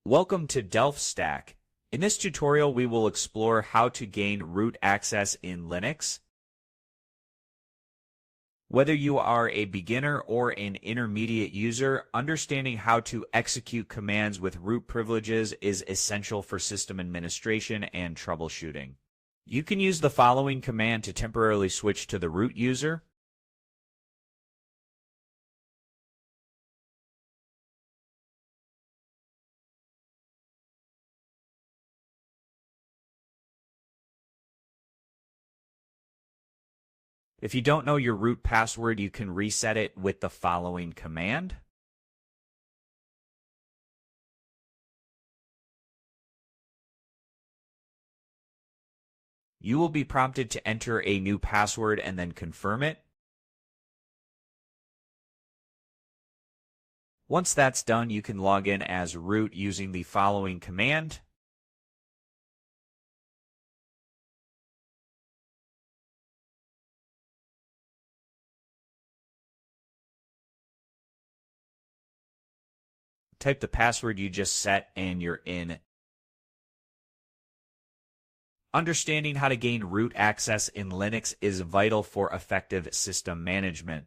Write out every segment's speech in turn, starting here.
Welcome to Delft Stack. In this tutorial, we will explore how to gain root access in Linux. Whether you are a beginner or an intermediate user, understanding how to execute commands with root privileges is essential for system administration and troubleshooting. You can use the following command to temporarily switch to the root user. If you don't know your root password, you can reset it with the following command. You will be prompted to enter a new password and then confirm it. Once that's done, you can log in as root using the following command. Type the password you just set and you're in. Understanding how to gain root access in Linux is vital for effective system management.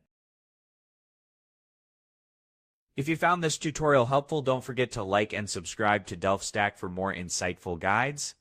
If you found this tutorial helpful, don't forget to like and subscribe to Delft Stack for more insightful guides.